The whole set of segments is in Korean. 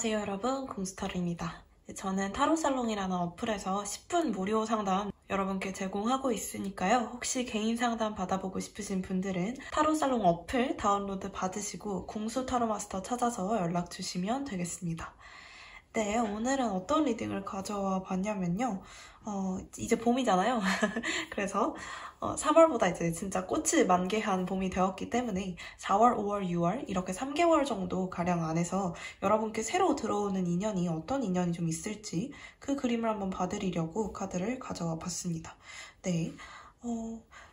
안녕하세요 여러분, 공스타르입니다. 저는 타로살롱이라는 어플에서 10분 무료 상담 여러분께 제공하고 있으니까요. 혹시 개인 상담 받아보고 싶으신 분들은 타로살롱 어플 다운로드 받으시고 궁수 타로마스터 찾아서 연락 주시면 되겠습니다. 네, 오늘은 어떤 리딩을 가져와 봤냐면요. 이제 봄이잖아요. 그래서 3월보다 이제 진짜 꽃이 만개한 봄이 되었기 때문에 4월, 5월, 6월 이렇게 3개월 정도 가량 안에서 여러분께 새로 들어오는 인연이 어떤 인연이 좀 있을지 그 그림을 한번 봐드리려고 카드를 가져와 봤습니다. 네.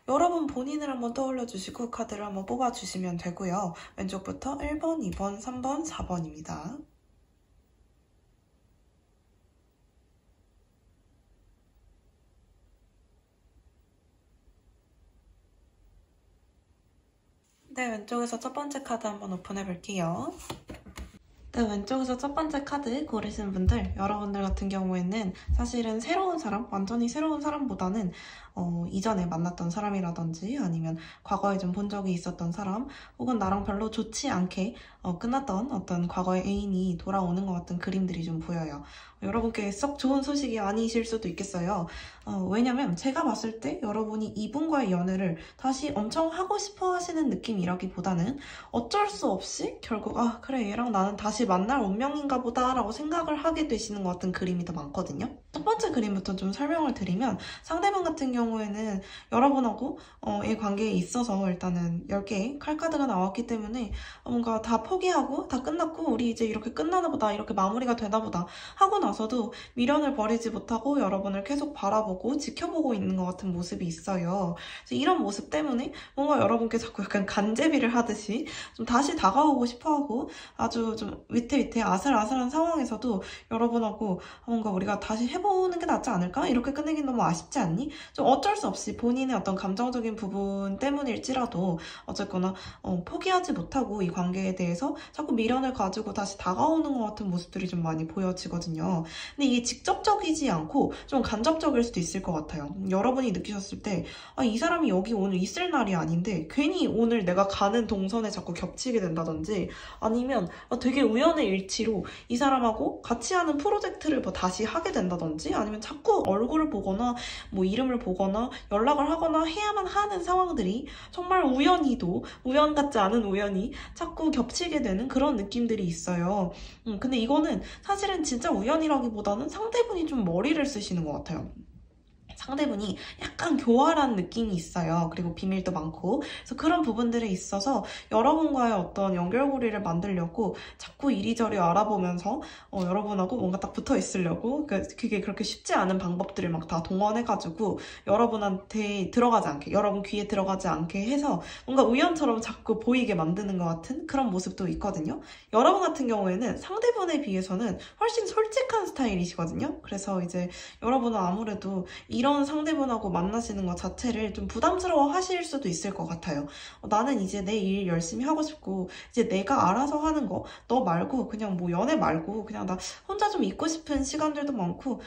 여러분 본인을 한번 떠올려 주시고 카드를 한번 뽑아 주시면 되고요. 왼쪽부터 1번, 2번, 3번, 4번입니다. 네, 왼쪽에서 첫 번째 카드 한번 오픈해 볼게요. 네, 왼쪽에서 첫 번째 카드 고르시는 분들, 여러분들 같은 경우에는 사실은 새로운 사람, 완전히 새로운 사람보다는 이전에 만났던 사람이라든지 아니면 과거에 좀 본 적이 있었던 사람 혹은 나랑 별로 좋지 않게 끝났던 어떤 과거의 애인이 돌아오는 것 같은 그림들이 좀 보여요. 여러분께 썩 좋은 소식이 아니실 수도 있겠어요. 왜냐면 제가 봤을 때 여러분이 이분과의 연애를 다시 엄청 하고 싶어 하시는 느낌이라기보다는 어쩔 수 없이 결국 그래 얘랑 나는 다시 만날 운명인가 보다 라고 생각을 하게 되시는 것 같은 그림이 더 많거든요. 첫 번째 그림부터 좀 설명을 드리면 상대방 같은 경우에는 여러분하고 이 관계에 있어서 일단은 10개의 칼카드가 나왔기 때문에 뭔가 다 포기하고 다 끝났고 우리 이제 이렇게 끝나나 보다 이렇게 마무리가 되나 보다 하고 나서도 미련을 버리지 못하고 여러분을 계속 바라보고 지켜보고 있는 것 같은 모습이 있어요. 그래서 이런 모습 때문에 뭔가 여러분께 자꾸 약간 간제비를 하듯이 좀 다시 다가오고 싶어하고 아주 좀 위태위태 아슬아슬한 상황에서도 여러분하고 뭔가 우리가 다시 해보는 게 낫지 않을까? 이렇게 끝내긴 너무 아쉽지 않니? 좀 어쩔 수 없이 본인의 어떤 감정적인 부분 때문일지라도 어쨌거나 포기하지 못하고 이 관계에 대해서 자꾸 미련을 가지고 다시 다가오는 것 같은 모습들이 좀 많이 보여지거든요. 근데 이게 직접적이지 않고 좀 간접적일 수도 있을 것 같아요. 여러분이 느끼셨을 때 이 사람이 여기 오늘 있을 날이 아닌데 괜히 오늘 내가 가는 동선에 자꾸 겹치게 된다든지 아니면 되게 우연의 일치로 이 사람하고 같이 하는 프로젝트를 뭐 다시 하게 된다든지 아니면 자꾸 얼굴을 보거나 뭐 이름을 보거나 연락을 하거나 해야만 하는 상황들이 정말 우연히도 우연 같지 않은 우연이 자꾸 겹치게 되는 그런 느낌들이 있어요. 근데 이거는 사실은 진짜 우연이라기보다는 상대분이 좀 머리를 쓰시는 것 같아요. 상대분이 약간 교활한 느낌이 있어요. 그리고 비밀도 많고. 그래서 그런 부분들에 있어서 여러분과의 어떤 연결고리를 만들려고 자꾸 이리저리 알아보면서 여러분하고 뭔가 딱 붙어 있으려고 그게 그렇게 쉽지 않은 방법들을 막 다 동원해가지고 여러분한테 들어가지 않게, 여러분 귀에 들어가지 않게 해서 뭔가 우연처럼 자꾸 보이게 만드는 것 같은 그런 모습도 있거든요. 여러분 같은 경우에는 상대분에 비해서는 훨씬 솔직한 스타일이시거든요. 그래서 이제 여러분은 아무래도 이런 상대분하고 만나시는 것 자체를 좀 부담스러워 하실 수도 있을 것 같아요. 나는 이제 내 일 열심히 하고 싶고 이제 내가 알아서 하는 거 너 말고 그냥 뭐 연애 말고 그냥 나 혼자 좀 있고 싶은 시간들도 많고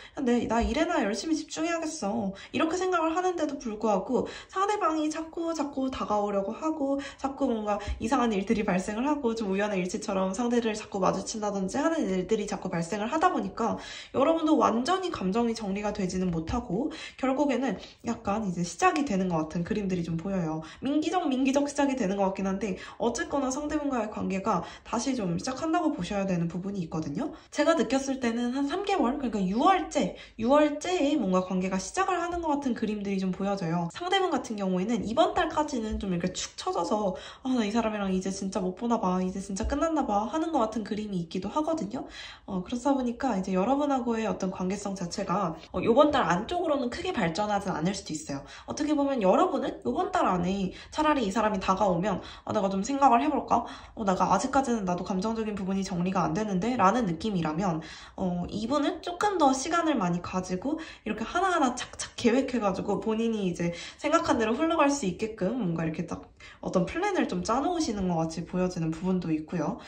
나 일에나 열심히 집중해야겠어 이렇게 생각을 하는데도 불구하고 상대방이 자꾸 다가오려고 하고 자꾸 뭔가 이상한 일들이 발생을 하고 좀 우연의 일치처럼 상대를 자꾸 마주친다든지 하는 일들이 자꾸 발생을 하다 보니까 여러분도 완전히 감정이 정리가 되지는 못하고 결국에는 약간 이제 시작이 되는 것 같은 그림들이 좀 보여요. 민기적 시작이 되는 것 같긴 한데 어쨌거나 상대분과의 관계가 다시 좀 시작한다고 보셔야 되는 부분이 있거든요. 제가 느꼈을 때는 한 3개월, 그러니까 6월째에 뭔가 관계가 시작을 하는 것 같은 그림들이 좀 보여져요. 상대분 같은 경우에는 이번 달까지는 좀 이렇게 축 처져서 나 이 사람이랑 이제 진짜 못 보나 봐, 이제 진짜 끝났나 봐 하는 것 같은 그림이 있기도 하거든요. 그렇다 보니까 이제 여러분하고의 어떤 관계성 자체가 이번 달 안쪽으로는 크게 발전하진 않을 수도 있어요. 어떻게 보면 여러분은 이번 달 안에 차라리 이 사람이 다가오면 내가 좀 생각을 해볼까? 내가 아직까지는 나도 감정적인 부분이 정리가 안 되는데 라는 느낌이라면 이분은 조금 더 시간을 많이 가지고 이렇게 하나하나 착착 계획해가지고 본인이 이제 생각한 대로 흘러갈 수 있게끔 뭔가 이렇게 딱 어떤 플랜을 좀 짜놓으시는 것 같이 보여지는 부분도 있고요.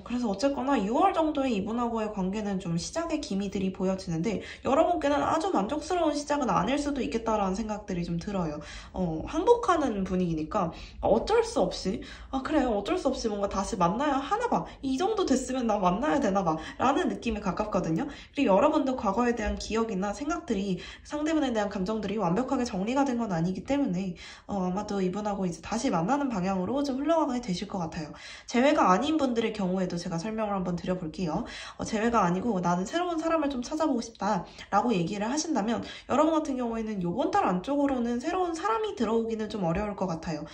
그래서 어쨌거나 6월 정도에 이분하고의 관계는 좀 시작의 기미들이 보여지는데 여러분께는 아주 만족스러운 시작은 아닐 수도 있겠다라는 생각들이 좀 들어요. 항복하는 분위기니까 어쩔 수 없이 그래 어쩔 수 없이 뭔가 다시 만나야 하나 봐. 이 정도 됐으면 나 만나야 되나 봐. 라는 느낌에 가깝거든요. 그리고 여러분도 과거에 대한 기억이나 생각들이 상대분에 대한 감정들이 완벽하게 정리가 된 건 아니기 때문에 아마도 이분하고 이제 다시 만나는 방향으로 좀 흘러가게 되실 것 같아요. 재회가 아닌 분들의 경우에도 제가 설명을 한번 드려볼게요. 재회가 아니고 나는 새로운 사람을 좀 찾아보고 싶다 라고 얘기를 하신다면 여러분 같은 경우에는 요번 달 안쪽으로는 새로운 사람이 들어오기는 좀 어려울 것 같아요.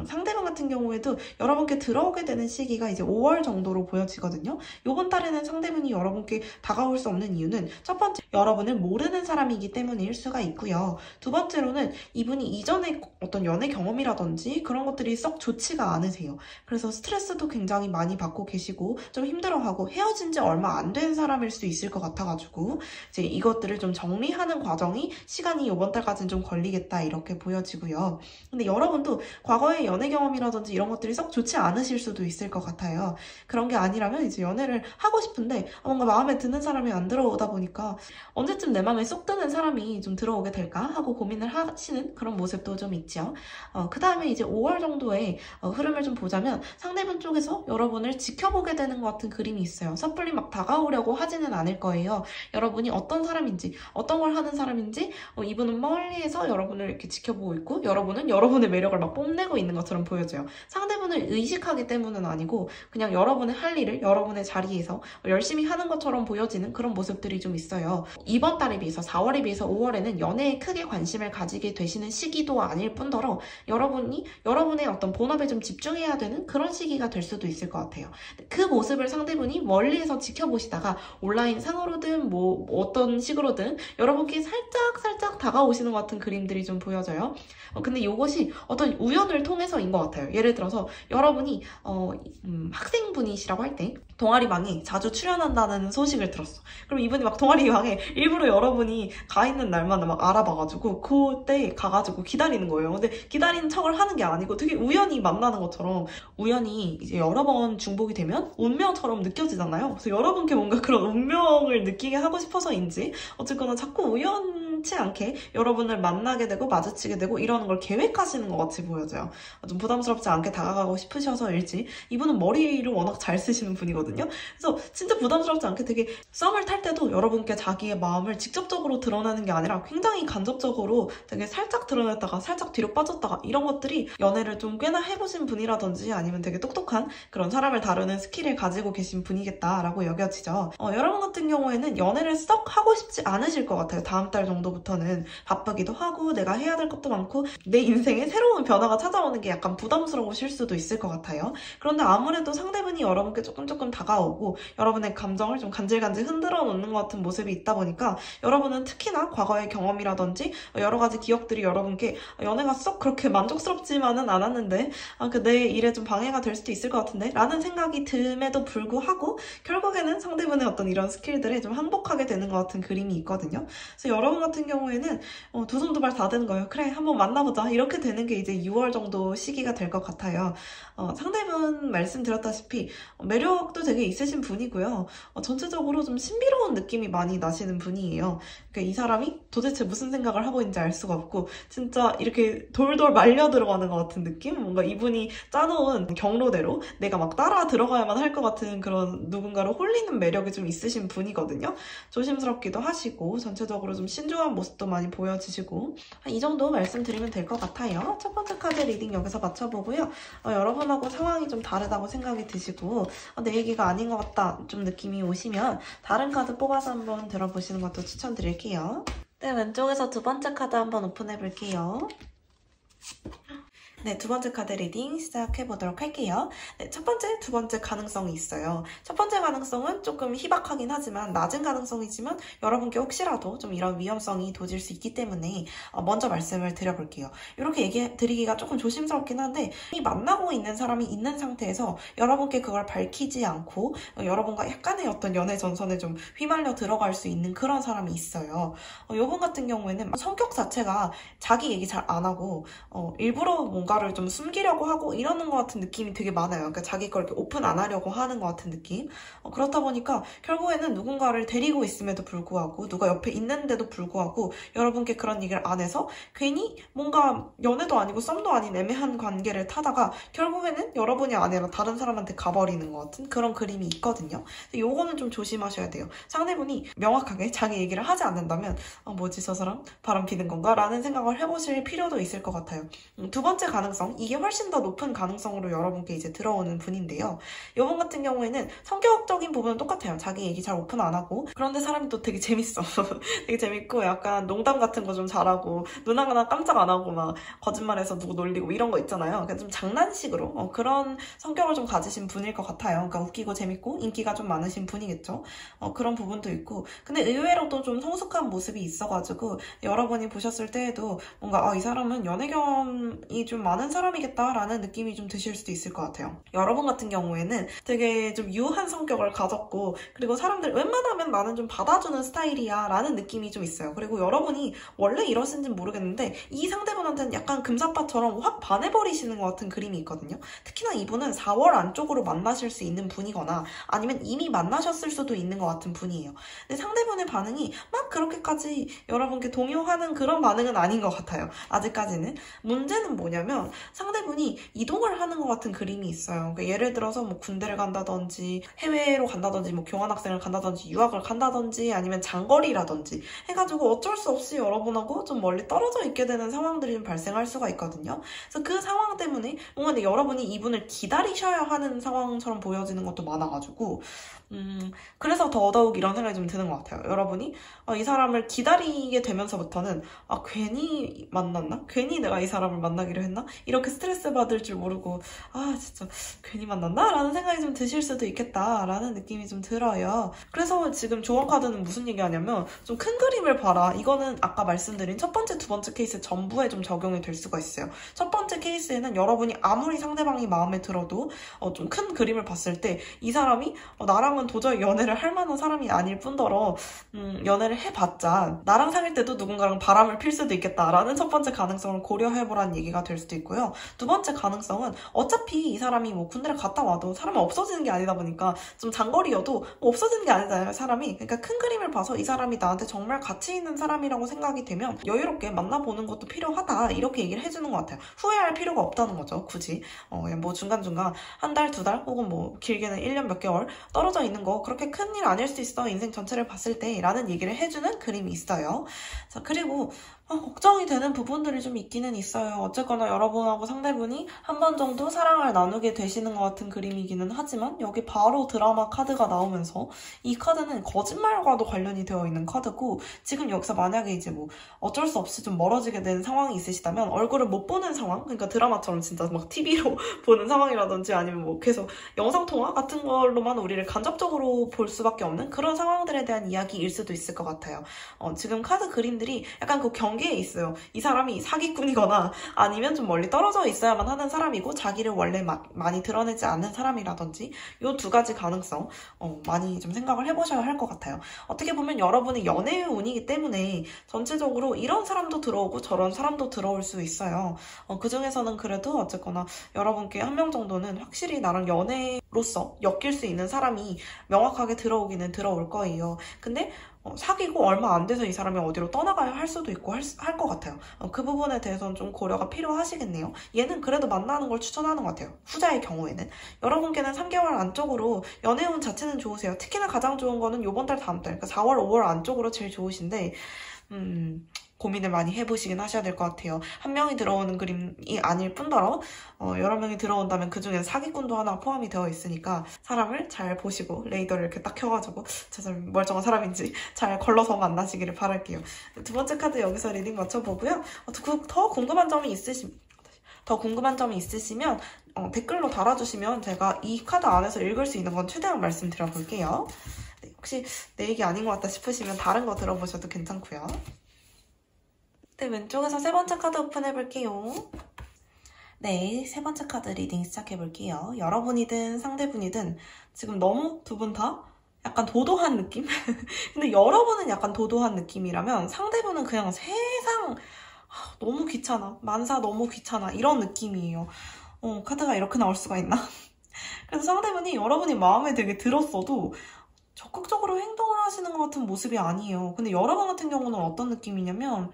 상대방 같은 경우에도 여러분께 들어오게 되는 시기가 이제 5월 정도로 보여지거든요. 요번 달에는 상대분이 여러분께 다가올 수 없는 이유는 첫 번째, 여러분을 모르는 사람이기 때문일 수가 있고요. 두 번째로는 이분이 이전에 어떤 연애 경험이라든지 그런 것들이 썩 좋지가 않으세요. 그래서 스트레스도 굉장히 많이 받고 계시고 좀 힘들어하고 헤어진 지 얼마 안 된 사람일 수 있을 것 같아가지고 이제 이것들을 좀 정리하는 과정이 시간이 이번 달까지는 좀 걸리겠다 이렇게 보여지고요. 근데 여러분도 과거의 연애 경험이라든지 이런 것들이 썩 좋지 않으실 수도 있을 것 같아요. 그런 게 아니라면 이제 연애를 하고 싶은데 뭔가 마음에 드는 사람이 안 들어오다 보니까 언제쯤 내 마음에 쏙 드는 사람이 좀 들어오게 될까 하고 고민을 하시는 그런 모습도 좀 있죠. 그 다음에 이제 5월 정도의 흐름을 좀 보자면 상대분 쪽에서 여러분을 지켜보게 되는 것 같은 그림이 있어요. 섣불리 막 다가오려고 하지는 않을 거예요. 여러분이 어떤 사람인지, 어떤 걸 하는 사람인지 이분은 멀리에서 여러분을 이렇게 지켜보고 있고 여러분은 여러분의 매력을 막 뽐내고 있는 것처럼 보여져요. 상대분을 의식하기 때문은 아니고 그냥 여러분의 할 일을 여러분의 자리에서 열심히 하는 것처럼 보여지는 그런 모습들이 좀 있어요. 이번 달에 비해서 4월에 비해서 5월에는 연애에 크게 관심을 가지게 되시는 시기도 아닐 뿐더러 여러분이 여러분의 어떤 본업에 좀 집중해야 되는 그런 시기가 될 수도 있을 것 같아요. 그 모습을 상대분이 멀리에서 지켜보시다가 온라인 상으로든 뭐 어떤 식으로든 여러분께 살짝 다가오시는 것 같은 그림들이 좀 보여져요. 근데 이것이 어떤 우연을 통해서인 것 같아요. 예를 들어서 여러분이 학생분이시라고 할 때 동아리방에 자주 출연한다는 소식을 들었어. 그럼 이분이 막 동아리방에 일부러 여러분이 가 있는 날마다 막 알아봐가지고 그때 가가지고 기다리는 거예요. 근데 기다리는 척을 하는 게 아니고 되게 우연히 만나는 것처럼 우연히 이제 여러 번 중복이 되면 운명처럼 느껴지잖아요. 그래서 여러분께 뭔가 그런 운명을 느끼게 하고 싶어서인지 어쨌거나 자꾸 우연치 않게 여러분을 만나게 되고 마주치게 되고 이러는 걸 계획하시는 것 같이 보여져요. 좀 부담스럽지 않게 다가가고 싶으셔서일지 이분은 머리를 워낙 잘 쓰시는 분이거든요. 그래서 진짜 부담스럽지 않게 되게 썸을 탈 때도 여러분께 자기의 마음을 직접적으로 드러내는 게 아니라 굉장히 간접적으로 되게 살짝 드러냈다가 살짝 뒤로 빠졌다가 이런 것들이 연애를 좀 꽤나 해보신 분이라든지 아니면 되게 똑똑한 그런 사람을 다루는 스킬을 가지고 계신 분이겠다라고 여겨지죠. 여러분 같은 경우에는 연애를 썩 하고 싶지 않으실 것 같아요. 다음 달 정도부터는 바쁘기도 하고 내가 해야 될 것도 많고 내 인생에 새로운 변화가 찾아오는 게 약간 부담스러우실 수도 있을 것 같아요. 그런데 아무래도 상대분이 여러분께 조금 다가오고 여러분의 감정을 좀 간질간질 흔들어 놓는 것 같은 모습이 있다 보니까 여러분은 특히나 과거의 경험이라든지 여러 가지 기억들이 여러분께 연애가 썩 그렇게 만족스럽지만은 않았는데 내 일에 좀 방해가 될 수도 있을 것 같은데 라는 생각이 듦에도 불구하고 결국에는 상대분의 어떤 이런 스킬들에 좀 항복하게 되는 것 같은 그림이 있거든요. 그래서 여러분 같은 경우에는 두 손 두 발 다 되는 거예요. 그래 한번 만나보자 이렇게 되는 게 이제 6월 정도 시기가 될 것 같아요. 상대분 말씀드렸다시피 매력도 되게 있으신 분이고요. 전체적으로 좀 신비로운 느낌이 많이 나시는 분이에요. 그러니까 이 사람이 도대체 무슨 생각을 하고 있는지 알 수가 없고 진짜 이렇게 돌돌 말려 들어가는 것 같은 느낌? 뭔가 이분이 짜놓은 경로대로 내가 막 따라 들어가야만 할 것 같은 그런 누군가를 홀리는 매력이 좀 있으신 분이거든요. 조심스럽기도 하시고 전체적으로 좀 신중한 모습도 많이 보여지시고 이 정도 말씀드리면 될 것 같아요. 첫 번째 카드 리딩 여기서 맞춰보고요. 여러분하고 상황이 좀 다르다고 생각이 드시고 내 얘기가 아닌 것 같다 좀 느낌이 오시면 다른 카드 뽑아서 한번 들어보시는 것도 추천드릴게요. 네, 왼쪽에서 두 번째 카드 한번 오픈해볼게요. 네, 두 번째 카드 리딩 시작해보도록 할게요. 네, 첫 번째, 두 번째 가능성이 있어요. 첫 번째 가능성은 조금 희박하긴 하지만 낮은 가능성이지만 여러분께 혹시라도 좀 이런 위험성이 도질 수 있기 때문에 먼저 말씀을 드려볼게요. 이렇게 얘기 드리기가 조금 조심스럽긴 한데 이미 만나고 있는 사람이 있는 상태에서 여러분께 그걸 밝히지 않고 여러분과 약간의 어떤 연애 전선에 좀 휘말려 들어갈 수 있는 그런 사람이 있어요. 이분 같은 경우에는 성격 자체가 자기 얘기 잘 안 하고 일부러 뭔가 뭔가를 좀 숨기려고 하고 이러는 것 같은 느낌이 되게 많아요. 그러니까 자기 걸 이렇게 오픈 안 하려고 하는 것 같은 느낌. 그렇다 보니까 결국에는 누군가를 데리고 있음에도 불구하고 누가 옆에 있는데도 불구하고 여러분께 그런 얘기를 안 해서 괜히 뭔가 연애도 아니고 썸도 아닌 애매한 관계를 타다가 결국에는 여러분이 아니라 다른 사람한테 가버리는 것 같은 그런 그림이 있거든요. 요거는 좀 조심하셔야 돼요. 상대분이 명확하게 자기 얘기를 하지 않는다면 뭐지 저 사람 바람 피는 건가? 라는 생각을 해보실 필요도 있을 것 같아요. 두 번째 가능성, 이게 훨씬 더 높은 가능성으로 여러분께 이제 들어오는 분인데요. 이분 같은 경우에는 성격적인 부분은 똑같아요. 자기 얘기 잘 오픈 안 하고 그런데 사람이 또 되게 재밌어. 되게 재밌고 약간 농담 같은 거 좀 잘하고 눈 하나 깜짝 안 하고 막 거짓말해서 누구 놀리고 이런 거 있잖아요. 그러니까 좀 장난식으로 그런 성격을 좀 가지신 분일 것 같아요. 그러니까 웃기고 재밌고 인기가 좀 많으신 분이겠죠. 그런 부분도 있고 근데 의외로도 좀 성숙한 모습이 있어가지고 여러분이 보셨을 때에도 뭔가 이 사람은 연애경험이 좀 많은 사람이겠다라는 느낌이 좀 드실 수도 있을 것 같아요. 여러분 같은 경우에는 되게 좀 유한 성격을 가졌고 그리고 사람들 웬만하면 나는 좀 받아주는 스타일이야 라는 느낌이 좀 있어요. 그리고 여러분이 원래 이러신지는 모르겠는데 이 상대분한테는 약간 금사빠처럼 확 반해버리시는 것 같은 그림이 있거든요. 특히나 이분은 4월 안쪽으로 만나실 수 있는 분이거나 아니면 이미 만나셨을 수도 있는 것 같은 분이에요. 근데 상대분의 반응이 막 그렇게까지 여러분께 동요하는 그런 반응은 아닌 것 같아요. 아직까지는. 문제는 뭐냐면 상대분이 이동을 하는 것 같은 그림이 있어요. 그러니까 예를 들어서 뭐 군대를 간다든지 해외로 간다든지 뭐 교환학생을 간다든지 유학을 간다든지 아니면 장거리라든지 해가지고 어쩔 수 없이 여러분하고 좀 멀리 떨어져 있게 되는 상황들이 좀 발생할 수가 있거든요. 그래서 그 상황 때문에 뭔가 근데 여러분이 이분을 기다리셔야 하는 상황처럼 보여지는 것도 많아가지고 그래서 더더욱 이런 생각이 좀 드는 것 같아요. 여러분이 이 사람을 기다리게 되면서부터는 괜히 만났나? 괜히 내가 이 사람을 만나기로 했나? 이렇게 스트레스 받을 줄 모르고 진짜 괜히 만났나? 라는 생각이 좀 드실 수도 있겠다라는 느낌이 좀 들어요. 그래서 지금 조언 카드는 무슨 얘기하냐면 좀 큰 그림을 봐라. 이거는 아까 말씀드린 첫 번째, 두 번째 케이스 전부에 좀 적용이 될 수가 있어요. 첫 번째 케이스에는 여러분이 아무리 상대방이 마음에 들어도 좀 큰 그림을 봤을 때 이 사람이 나랑은 도저히 연애를 할 만한 사람이 아닐 뿐더러 연애를 해봤자 나랑 사귈 때도 누군가랑 바람을 필 수도 있겠다라는 첫 번째 가능성을 고려해보라는 얘기가 될 수도 있고요. 두 번째 가능성은 어차피 이 사람이 뭐 군대를 갔다 와도 사람이 없어지는 게 아니다 보니까 좀 장거리여도 없어지는 게 아니잖아요, 사람이. 그러니까 큰 그림을 봐서 이 사람이 나한테 정말 가치 있는 사람이라고 생각이 되면 여유롭게 만나보는 것도 필요하다 이렇게 얘기를 해주는 것 같아요. 후회할 필요가 없다는 거죠, 굳이. 그냥 뭐 중간중간 한 달, 두 달 혹은 뭐 길게는 1년 몇 개월 떨어져 있는 거 그렇게 큰일 아닐 수 있어 인생 전체를 봤을 때 라는 얘기를 해주는 그림이 있어요. 자, 그리고 걱정이 되는 부분들이 좀 있기는 있어요. 어쨌거나 여러분하고 상대분이 한 번 정도 사랑을 나누게 되시는 것 같은 그림이기는 하지만 여기 바로 드라마 카드가 나오면서 이 카드는 거짓말과도 관련이 되어 있는 카드고 지금 여기서 만약에 이제 뭐 어쩔 수 없이 좀 멀어지게 된 상황이 있으시다면 얼굴을 못 보는 상황, 그러니까 드라마처럼 진짜 막 TV로 보는 상황이라든지 아니면 뭐 계속 영상통화 같은 걸로만 우리를 간접적으로 볼 수밖에 없는 그런 상황들에 대한 이야기일 수도 있을 것 같아요. 지금 카드 그림들이 약간 그 경계에 있어요. 이 사람이 사기꾼이거나 아니면 좀 멀리 떨어져 있어야만 하는 사람이고 자기를 원래 많이 드러내지 않는 사람이라든지 이 두 가지 가능성 많이 좀 생각을 해보셔야 할 것 같아요. 어떻게 보면 여러분의 연애의 운이기 때문에 전체적으로 이런 사람도 들어오고 저런 사람도 들어올 수 있어요. 그 중에서는 그래도 어쨌거나 여러분께 한 명 정도는 확실히 나랑 연애로서 엮일 수 있는 사람이 명확하게 들어오기는 들어올 거예요. 근데 사귀고 얼마 안 돼서 이 사람이 어디로 떠나가야 할 수도 있고 할 것 같아요. 그 부분에 대해서는 좀 고려가 필요하시겠네요. 얘는 그래도 만나는 걸 추천하는 것 같아요. 후자의 경우에는. 여러분께는 3개월 안쪽으로 연애운 자체는 좋으세요. 특히나 가장 좋은 거는 요번 달, 다음 달, 그러니까 4월, 5월 안쪽으로 제일 좋으신데 고민을 많이 해보시긴 하셔야 될 것 같아요. 한 명이 들어오는 그림이 아닐 뿐더러 여러 명이 들어온다면 그중에 사기꾼도 하나 포함이 되어 있으니까 사람을 잘 보시고 레이더를 이렇게 딱 켜가지고 저 사람 멀쩡한 사람인지 잘 걸러서 만나시기를 바랄게요. 두 번째 카드 여기서 리딩 맞춰보고요. 더 궁금한 점이 있으시면 댓글로 달아주시면 제가 이 카드 안에서 읽을 수 있는 건 최대한 말씀드려볼게요. 혹시 내 얘기 아닌 것 같다 싶으시면 다른 거 들어보셔도 괜찮고요. 네, 왼쪽에서 세 번째 카드 오픈해볼게요. 네, 세 번째 카드 리딩 시작해볼게요. 여러분이든 상대분이든 지금 너무 두 분 다 약간 도도한 느낌? 근데 여러분은 약간 도도한 느낌이라면 상대분은 그냥 세상 너무 귀찮아. 만사 너무 귀찮아. 이런 느낌이에요. 카드가 이렇게 나올 수가 있나? 그래서 상대분이 여러분이 마음에 되게 들었어도 적극적으로 행동을 하시는 것 같은 모습이 아니에요. 근데 여러분 같은 경우는 어떤 느낌이냐면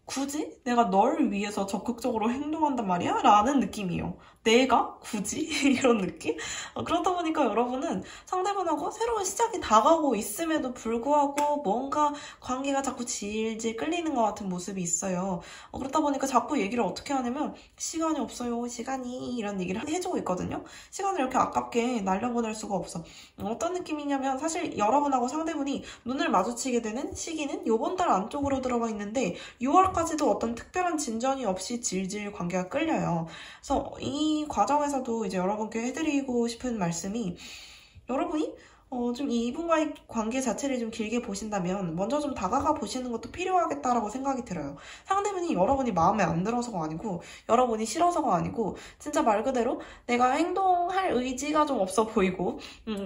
굳이 내가 널 위해서 적극적으로 행동한단 말이야? 라는 느낌이에요. 내가? 굳이? 이런 느낌? 그렇다 보니까 여러분은 상대방하고 새로운 시작이 다가오고 있음에도 불구하고 뭔가 관계가 자꾸 질질 끌리는 것 같은 모습이 있어요. 그렇다 보니까 자꾸 얘기를 어떻게 하냐면 시간이 없어요. 시간이 이런 얘기를 해주고 있거든요. 시간을 이렇게 아깝게 날려보낼 수가 없어. 어떤 느낌이냐면 사실 여러분하고 상대분이 눈을 마주치게 되는 시기는 요번 달 안쪽으로 들어가 있는데 6월까지도 어떤 특별한 진전이 없이 질질 관계가 끌려요. 그래서 이 과정에서도 이제 여러분께 해드리고 싶은 말씀이 여러분이 좀 이분과의 관계 자체를 좀 길게 보신다면 먼저 좀 다가가 보시는 것도 필요하겠다라고 생각이 들어요. 상대분이 여러분이 마음에 안 들어서가 아니고 여러분이 싫어서가 아니고 진짜 말 그대로 내가 행동할 의지가 좀 없어 보이고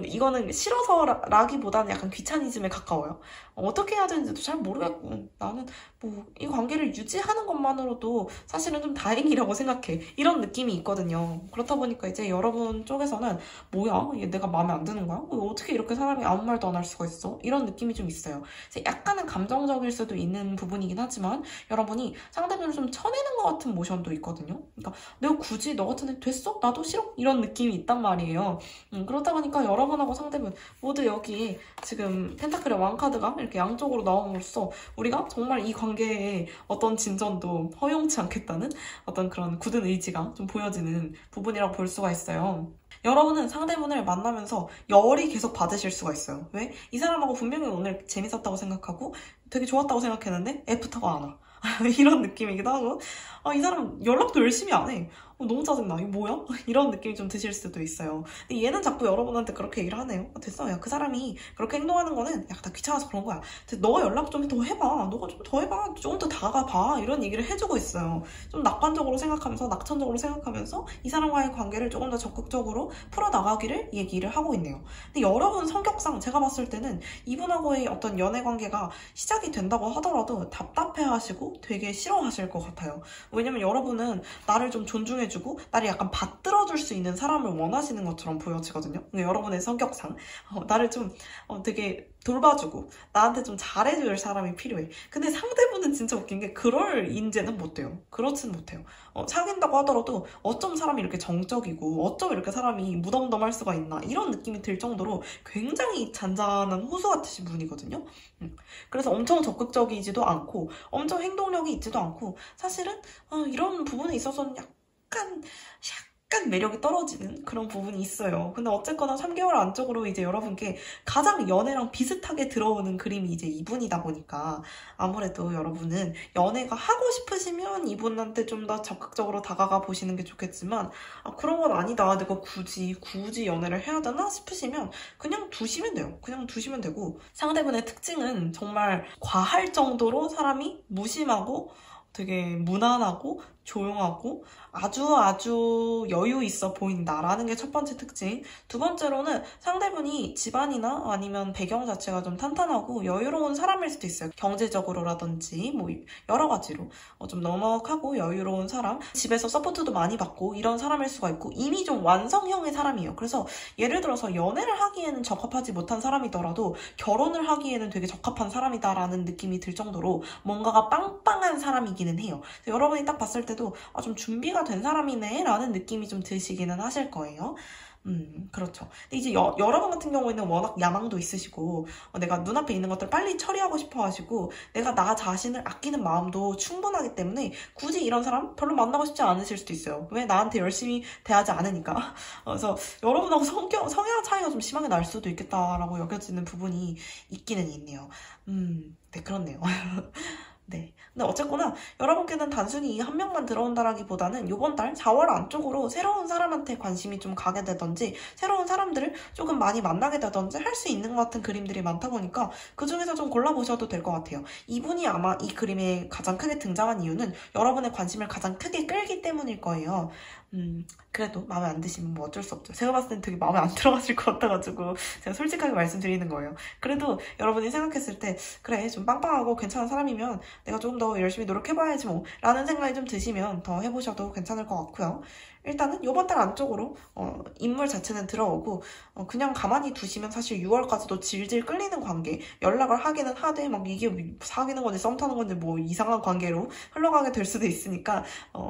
이거는 싫어서라기보다는 약간 귀차니즘에 가까워요. 어떻게 해야 되는지도 잘 모르겠고 나는 뭐 이 관계를 유지하는 것만으로도 사실은 좀 다행이라고 생각해. 이런 느낌이 있거든요. 그렇다 보니까 이제 여러분 쪽에서는 뭐야? 얘 내가 마음에 안 드는 거야? 어떻게 이렇게 사람이 아무 말도 안 할 수가 있어? 이런 느낌이 좀 있어요. 약간은 감정적일 수도 있는 부분이긴 하지만 여러분이 상대편을 좀 쳐내는 것 같은 모션도 있거든요. 그러니까 내가 굳이 너 같은 애 됐어? 나도 싫어? 이런 느낌이 있단 말이에요. 그렇다 보니까 여러분하고 상대분 모두 여기 지금 펜타클의 왕카드가 이렇게 양쪽으로 나옴으로써 우리가 정말 이 관계에 어떤 진전도 허용치 않겠다는 어떤 그런 굳은 의지가 좀 보여지는 부분이라고 볼 수가 있어요. 여러분은 상대분을 만나면서 열이 계속 받으실 수가 있어요. 왜? 이 사람하고 분명히 오늘 재밌었다고 생각하고 되게 좋았다고 생각했는데 애프터가 안 와. 이런 느낌이기도 하고 이 사람 연락도 열심히 안 해. 너무 짜증나. 이거 뭐야? 이런 느낌이 좀 드실 수도 있어요. 근데 얘는 자꾸 여러분한테 그렇게 얘기를 하네요. 됐어. 야, 그 사람이 그렇게 행동하는 거는 야, 다 귀찮아서 그런 거야. 너가 연락 좀 더 해봐. 너가 좀 더 해봐. 조금 더 다가봐. 이런 얘기를 해주고 있어요. 좀 낙관적으로 생각하면서 낙천적으로 생각하면서 이 사람과의 관계를 조금 더 적극적으로 풀어나가기를 얘기를 하고 있네요. 근데 여러분 성격상 제가 봤을 때는 이분하고의 어떤 연애 관계가 시작이 된다고 하더라도 답답해하시고 되게 싫어하실 것 같아요. 왜냐면 여러분은 나를 좀 존중해주고 나를 약간 받들어줄 수 있는 사람을 원하시는 것처럼 보여지거든요. 여러분의 성격상 나를 좀 되게 돌봐주고 나한테 좀 잘해줄 사람이 필요해. 근데 상대분은 진짜 웃긴 게 그럴 인재는 못 돼요. 그렇진 못해요. 사귄다고 하더라도 어쩜 사람이 이렇게 정적이고 어쩜 이렇게 사람이 무덤덤할 수가 있나 이런 느낌이 들 정도로 굉장히 잔잔한 호수 같으신 분이거든요. 그래서 엄청 적극적이지도 않고 엄청 행동력이 있지도 않고 사실은 이런 부분에 있어서는 약간 매력이 떨어지는 그런 부분이 있어요. 근데 어쨌거나 3개월 안쪽으로 이제 여러분께 가장 연애랑 비슷하게 들어오는 그림이 이제 이분이다 보니까 아무래도 여러분은 연애가 하고 싶으시면 이분한테 좀 더 적극적으로 다가가 보시는 게 좋겠지만 그런 건 아니다. 내가 굳이 연애를 해야 되나 싶으시면 그냥 두시면 돼요. 그냥 두시면 되고 상대분의 특징은 정말 과할 정도로 사람이 무심하고 되게 무난하고 조용하고 아주 여유 있어 보인다라는 게 첫 번째 특징. 두 번째로는 상대분이 집안이나 아니면 배경 자체가 좀 탄탄하고 여유로운 사람일 수도 있어요. 경제적으로라든지 뭐 여러 가지로 좀 넉넉하고 여유로운 사람, 집에서 서포트도 많이 받고 이런 사람일 수가 있고 이미 좀 완성형의 사람이에요. 그래서 예를 들어서 연애를 하기에는 적합하지 못한 사람이더라도 결혼을 하기에는 되게 적합한 사람이다라는 느낌이 들 정도로 뭔가가 빵빵한 사람이기는 해요. 여러분이 딱 봤을 때도 좀 준비가 된 사람이네 라는 느낌이 좀 드시기는 하실 거예요. 그렇죠. 근데 이제 여러분 같은 경우에는 워낙 야망도 있으시고 내가 눈앞에 있는 것들을 빨리 처리하고 싶어 하시고 내가 나 자신을 아끼는 마음도 충분하기 때문에 굳이 이런 사람 별로 만나고 싶지 않으실 수도 있어요. 왜? 나한테 열심히 대하지 않으니까. 그래서 여러분하고 성향 차이가 좀 심하게 날 수도 있겠다라고 여겨지는 부분이 있기는 있네요. 네, 그렇네요. 네. 근데 어쨌거나 여러분께는 단순히 한 명만 들어온다라기보다는 이번 달 4월 안쪽으로 새로운 사람한테 관심이 좀 가게 되던지 새로운 사람들을 조금 많이 만나게 되던지 할 수 있는 것 같은 그림들이 많다 보니까 그 중에서 좀 골라보셔도 될 것 같아요. 이분이 아마 이 그림에 가장 크게 등장한 이유는 여러분의 관심을 가장 크게 끌기 때문일 거예요. 그래도 마음에 안 드시면 뭐 어쩔 수 없죠. 제가 봤을 땐 되게 마음에 안 들어가실 것 같아가지고 제가 솔직하게 말씀드리는 거예요. 그래도 여러분이 생각했을 때 그래 좀 빵빵하고 괜찮은 사람이면 내가 조금 더 열심히 노력해봐야지 뭐 라는 생각이 좀 드시면 더 해보셔도 괜찮을 것 같고요. 일단은 요번 달 안쪽으로 인물 자체는 들어오고 그냥 가만히 두시면 사실 6월까지도 질질 끌리는 관계, 연락을 하기는 하되 막 이게 사귀는 건지 썸 타는 건지 뭐 이상한 관계로 흘러가게 될 수도 있으니까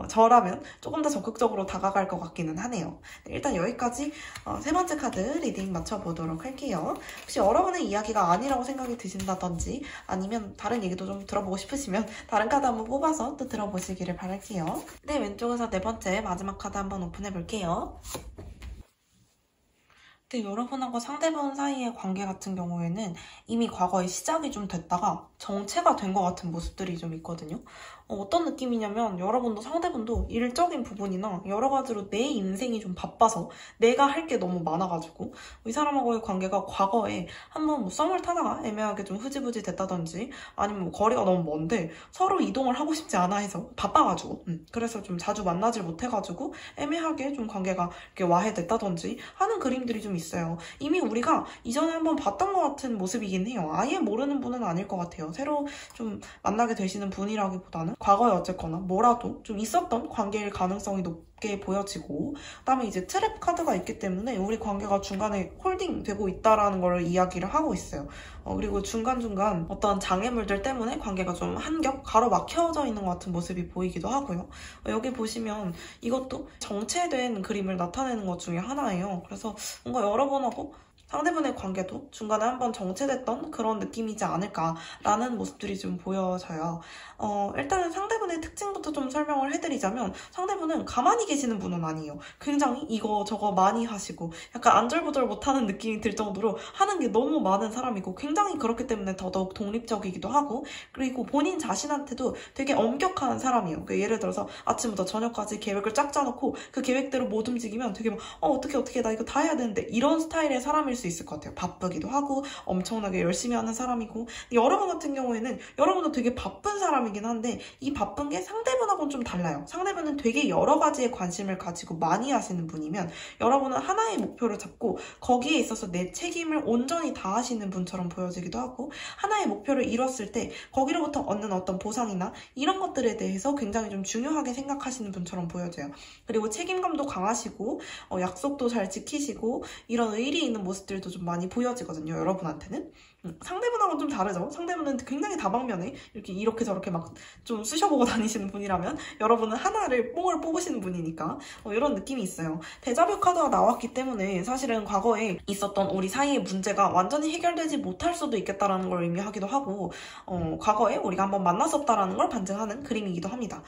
저라면 조금 더 적극적으로 다가갈 것 같기는 하네요. 네, 일단 여기까지 세 번째 카드 리딩 맞춰보도록 할게요. 혹시 여러분의 이야기가 아니라고 생각이 드신다든지 아니면 다른 얘기도 좀 들어보고 싶으시면 다른 카드 한번 뽑아서 또 들어보시기를 바랄게요. 네, 왼쪽에서 네 번째 마지막 카드 한번 오픈해 볼게요. 네, 여러분하고 상대방 사이의 관계 같은 경우에는 이미 과거에 시작이 좀 됐다가 정체가 된 것 같은 모습들이 좀 있거든요. 어떤 느낌이냐면 여러분도 상대분도 일적인 부분이나 여러 가지로 내 인생이 좀 바빠서 내가 할 게 너무 많아가지고 이 사람하고의 관계가 과거에 한번 뭐 썸을 타다가 애매하게 좀 흐지부지 됐다든지 아니면 뭐 거리가 너무 먼데 서로 이동을 하고 싶지 않아 해서 바빠가지고 그래서 좀 자주 만나질 못해가지고 애매하게 좀 관계가 이렇게 와해됐다든지 하는 그림들이 좀 있어요. 이미 우리가 이전에 한번 봤던 것 같은 모습이긴 해요. 아예 모르는 분은 아닐 것 같아요. 새로 좀 만나게 되시는 분이라기보다는 과거에 어쨌거나 뭐라도 좀 있었던 관계일 가능성이 높게 보여지고 그다음에 이제 트랩 카드가 있기 때문에 우리 관계가 중간에 홀딩 되고 있다라는 걸 이야기를 하고 있어요. 그리고 중간중간 어떤 장애물들 때문에 관계가 좀 한겹 가로막혀져 있는 것 같은 모습이 보이기도 하고요. 여기 보시면 이것도 정체된 그림을 나타내는 것 중에 하나예요. 그래서 뭔가 여러분하고 상대분의 관계도 중간에 한번 정체됐던 그런 느낌이지 않을까라는 모습들이 좀 보여져요. 일단은 상대분의 특징부터 좀 설명을 해드리자면 상대분은 가만히 계시는 분은 아니에요. 굉장히 이거저거 많이 하시고 약간 안절부절 못하는 느낌이 들 정도로 하는 게 너무 많은 사람이고 굉장히 그렇기 때문에 더더욱 독립적이기도 하고 그리고 본인 자신한테도 되게 엄격한 사람이에요. 그러니까 예를 들어서 아침부터 저녁까지 계획을 쫙 짜놓고 그 계획대로 못 움직이면 되게 막 어떻게 나 이거 다 해야 되는데 이런 스타일의 사람일 수 있을 것 같아요. 바쁘기도 하고 엄청나게 열심히 하는 사람이고 여러분 같은 경우에는 여러분도 되게 바쁜 사람이긴 한데 이 바쁜 게 상대분하고는 좀 달라요. 상대분은 되게 여러 가지의 관심을 가지고 많이 하시는 분이면 여러분은 하나의 목표를 잡고 거기에 있어서 내 책임을 온전히 다하시는 분처럼 보여지기도 하고 하나의 목표를 이뤘을 때 거기로부터 얻는 어떤 보상이나 이런 것들에 대해서 굉장히 좀 중요하게 생각하시는 분처럼 보여져요. 그리고 책임감도 강하시고 약속도 잘 지키시고 이런 의리 있는 모습들도 좀 많이 보여지거든요. 여러분한테는. 상대분하고는 좀 다르죠. 상대분은 굉장히 다방면에 이렇게 저렇게 막 좀 쑤셔보고 다니시는 분이라면 여러분은 하나를 뽕을 뽑으시는 분이니까 이런 느낌이 있어요. 데자뷰 카드가 나왔기 때문에 사실은 과거에 있었던 우리 사이의 문제가 완전히 해결되지 못할 수도 있겠다라는 걸 의미하기도 하고 과거에 우리가 한번 만났었다라는 걸 반증하는 그림이기도 합니다.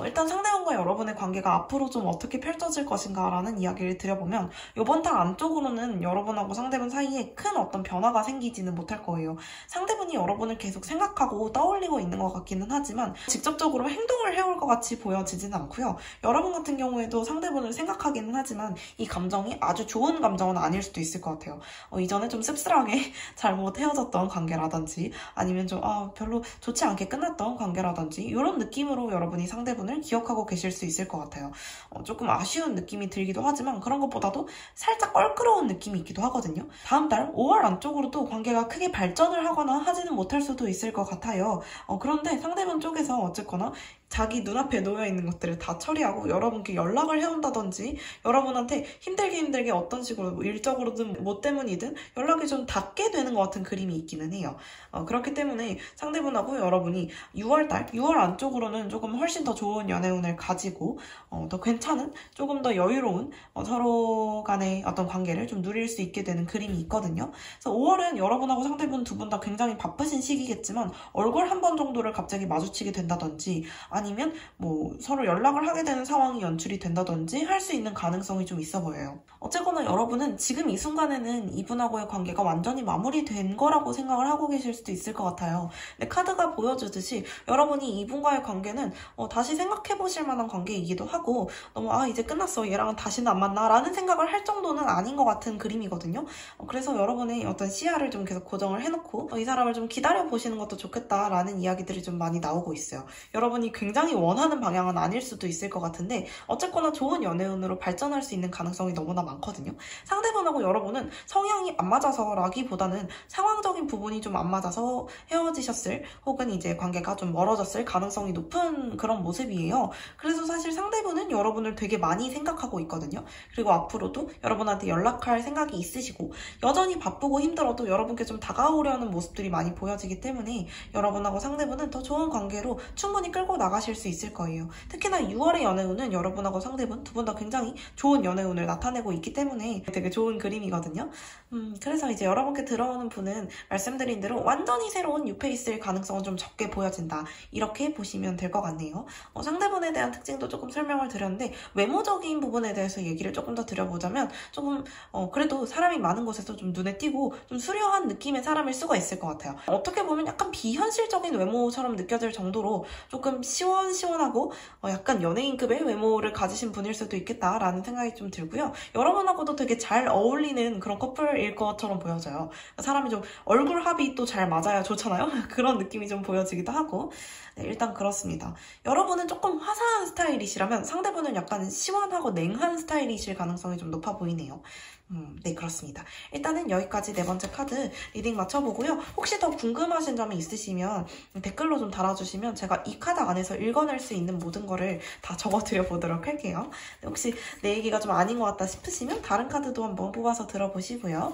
일단 상대방과 여러분의 관계가 앞으로 좀 어떻게 펼쳐질 것인가 라는 이야기를 드려보면 이번 달 안쪽으로는 여러분하고 상대분 사이에 큰 어떤 변화가 생기지는 못할 거예요. 상대분이 여러분을 계속 생각하고 떠올리고 있는 것 같기는 하지만 직접적으로 행동을 해올 것 같이 보여지지는 않고요. 여러분 같은 경우에도 상대분을 생각하기는 하지만 이 감정이 아주 좋은 감정은 아닐 수도 있을 것 같아요. 이전에 좀 씁쓸하게 잘못 헤어졌던 관계라든지 아니면 좀 별로 좋지 않게 끝났던 관계라든지 이런 느낌으로 여러분이 상대분을 기억하고 계실 수 있을 것 같아요. 조금 아쉬운 느낌이 들기도 하지만 그런 것보다도 살짝 껄끄러운 느낌이 있기도 하거든요. 다음 달 5월 안쪽으로도 관계가 크게 발전을 하거나 하지는 못할 수도 있을 것 같아요. 그런데 상대분 쪽에서 어쨌거나 자기 눈앞에 놓여있는 것들을 다 처리하고 여러분께 연락을 해온다든지 여러분한테 힘들게 어떤 식으로 뭐 일적으로든 뭐 때문이든 연락이 좀 닿게 되는 것 같은 그림이 있기는 해요. 그렇기 때문에 상대분하고 여러분이 6월 안쪽으로는 조금 훨씬 더 좋은 연애운을 가지고 더 괜찮은 조금 더 여유로운 서로 간의 어떤 관계를 좀 누릴 수 있게 되는 그림이 있거든요. 그래서 5월은 여러분하고 상대분 두 분 다 굉장히 바쁘신 시기겠지만 얼굴 한 번 정도를 갑자기 마주치게 된다든지 아니면 뭐 서로 연락을 하게 되는 상황이 연출이 된다든지 할 수 있는 가능성이 좀 있어 보여요. 어쨌거나 여러분은 지금 이 순간에는 이분하고의 관계가 완전히 마무리된 거라고 생각을 하고 계실 수도 있을 것 같아요. 근데 카드가 보여주듯이 여러분이 이분과의 관계는 다시 생각해보실 만한 관계이기도 하고 너무 이제 끝났어 얘랑은 다시는 안 만나 라는 생각을 할 정도는 아닌 것 같은 그림이거든요. 그래서 여러분의 어떤 시야를 좀 계속 고정을 해놓고 이 사람을 좀 기다려보시는 것도 좋겠다라는 이야기들이 좀 많이 나오고 있어요. 여러분이 굉장히 굉장히 원하는 방향은 아닐 수도 있을 것 같은데 어쨌거나 좋은 연애운으로 발전할 수 있는 가능성이 너무나 많거든요. 상대분하고 여러분은 성향이 안 맞아서라기보다는 상황적인 부분이 좀 안 맞아서 헤어지셨을 혹은 이제 관계가 좀 멀어졌을 가능성이 높은 그런 모습이에요. 그래서 사실 상대분은 여러분을 되게 많이 생각하고 있거든요. 그리고 앞으로도 여러분한테 연락할 생각이 있으시고 여전히 바쁘고 힘들어도 여러분께 좀 다가오려는 모습들이 많이 보여지기 때문에 여러분하고 상대분은 더 좋은 관계로 충분히 끌고 나가실 수 있을 거예요. 특히나 6월의 연애운은 여러분하고 상대분 두 분 다 굉장히 좋은 연애운을 나타내고 있기 때문에 되게 좋은 그림이거든요. 그래서 이제 여러분께 들어오는 분은 말씀드린 대로 완전히 새로운 뉴페이스일 가능성은 좀 적게 보여진다. 이렇게 보시면 될 것 같네요. 상대분에 대한 특징도 조금 설명을 드렸는데 외모적인 부분에 대해서 얘기를 조금 더 드려보자면 조금 그래도 사람이 많은 곳에서 좀 눈에 띄고 좀 수려한 느낌의 사람일 수가 있을 것 같아요. 어떻게 보면 약간 비현실적인 외모처럼 느껴질 정도로 조금 시원시원하고 약간 연예인급의 외모를 가지신 분일 수도 있겠다라는 생각이 좀 들고요. 여러분하고도 되게 잘 어울리는 그런 커플일 것처럼 보여져요. 사람이 좀 얼굴 합이 또 잘 맞아야 좋잖아요. 그런 느낌이 좀 보여지기도 하고 네, 일단 그렇습니다. 여러분은 조금 화사한 스타일이시라면 상대분은 약간 시원하고 냉한 스타일이실 가능성이 좀 높아 보이네요. 네, 그렇습니다. 일단은 여기까지 네 번째 카드 리딩 맞춰보고요. 혹시 더 궁금하신 점이 있으시면 댓글로 좀 달아주시면 제가 이 카드 안에서 읽어낼 수 있는 모든 거를 다 적어드려 보도록 할게요. 혹시 내 얘기가 좀 아닌 것 같다 싶으시면 다른 카드도 한번 뽑아서 들어보시고요.